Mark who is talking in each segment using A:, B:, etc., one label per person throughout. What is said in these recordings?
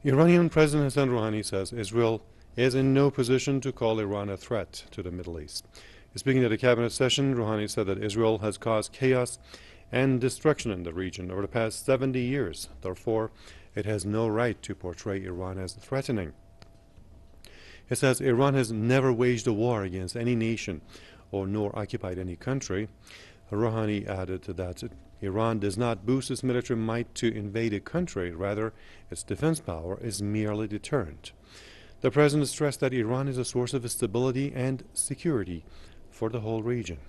A: Iranian President Hassan Rouhani says Israel is in no position to call Iran a threat to the Middle East. Speaking at a cabinet session, Rouhani said that Israel has caused chaos and destruction in the region over the past 70 years. Therefore, it has no right to portray Iran as threatening. He says Iran has never waged a war against any nation or nor occupied any country. Rouhani added that Iran does not boost its military might to invade a country, rather, its defense power is merely deterrent. The president stressed that Iran is a source of stability and security for the whole region.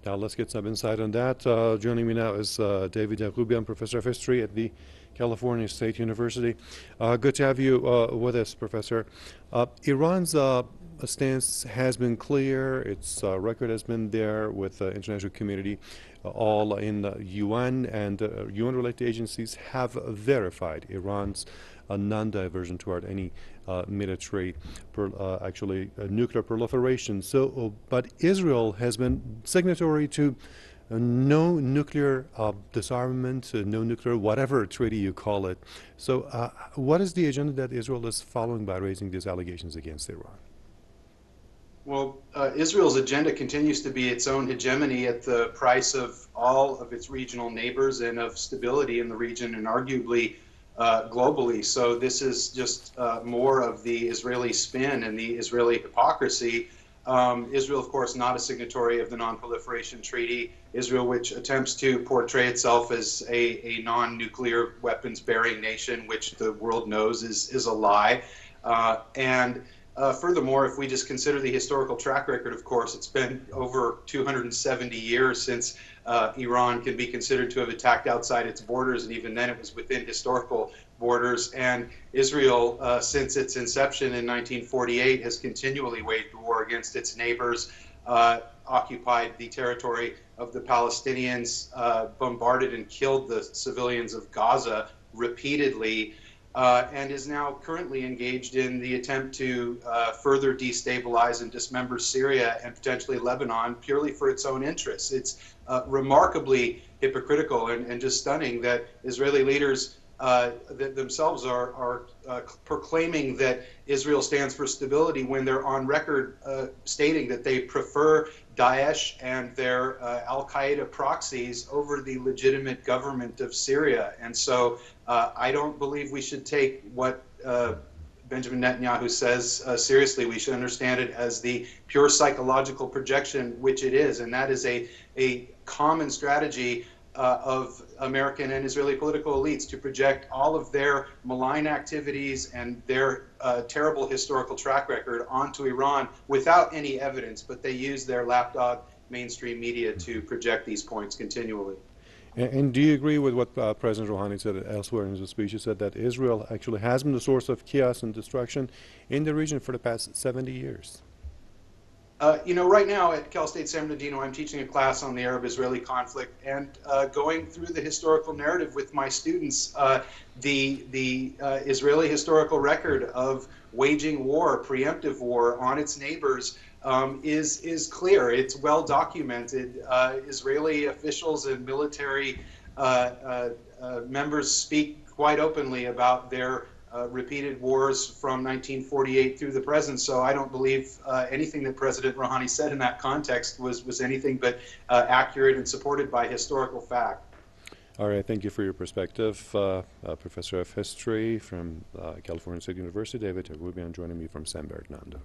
A: Now let's get some insight on that. Joining me now is David Yaghoubian, professor of history at the California State University. Good to have you with us, Professor. Iran's stance has been clear. Its record has been there with the international community. All in the UN and UN-related agencies have verified Iran's non-diversion toward any military, nuclear proliferation. So, but Israel has been signatory to no nuclear disarmament, no nuclear whatever treaty you call it. So what is the agenda that Israel is following by raising these allegations against Iran?
B: Well, Israel's agenda continues to be its own hegemony at the price of all of its regional neighbors and of stability in the region and arguably globally. So this is just more of the Israeli spin and the Israeli hypocrisy. Israel, of course, not a signatory of the Non-Proliferation Treaty. Israel, which attempts to portray itself as a non-nuclear weapons-bearing nation, which the world knows is a lie. Furthermore, if we just consider the historical track record, of course, it's been over 270 years since Iran can be considered to have attacked outside its borders, and even then it was within historical borders. And Israel, since its inception in 1948, has continually waged war against its neighbors, occupied the territory of the Palestinians, bombarded and killed the civilians of Gaza repeatedly, and is now currently engaged in the attempt to further destabilize and dismember Syria and potentially Lebanon purely for its own interests. It's remarkably hypocritical and just stunning that Israeli leaders themselves are proclaiming that Israel stands for stability when they're on record stating that they prefer Daesh and their al-Qaeda proxies over the legitimate government of Syria. And so I don't believe we should take what Benjamin Netanyahu says seriously. We should understand it as the pure psychological projection, which it is, and that is a common strategy of American and Israeli political elites to project all of their malign activities and their terrible historical track record onto Iran without any evidence, but they use their lapdog mainstream media to project these points continually.
A: And do you agree with what President Rouhani said elsewhere in his speech? He said that Israel actually has been the source of chaos and destruction in the region for the past 70 years.
B: Right now at Cal State San Bernardino, I'm teaching a class on the Arab-Israeli conflict and going through the historical narrative with my students. The Israeli historical record of waging war, preemptive war on its neighbors is clear. It's well documented. Israeli officials and military members speak quite openly about their repeated wars from 1948 through the present. So I don't believe anything that President Rouhani said in that context was anything but accurate and supported by historical fact.
A: All right, thank you for your perspective. Professor of History from California State University, David Yaghoubian, joining me from San Bernardino.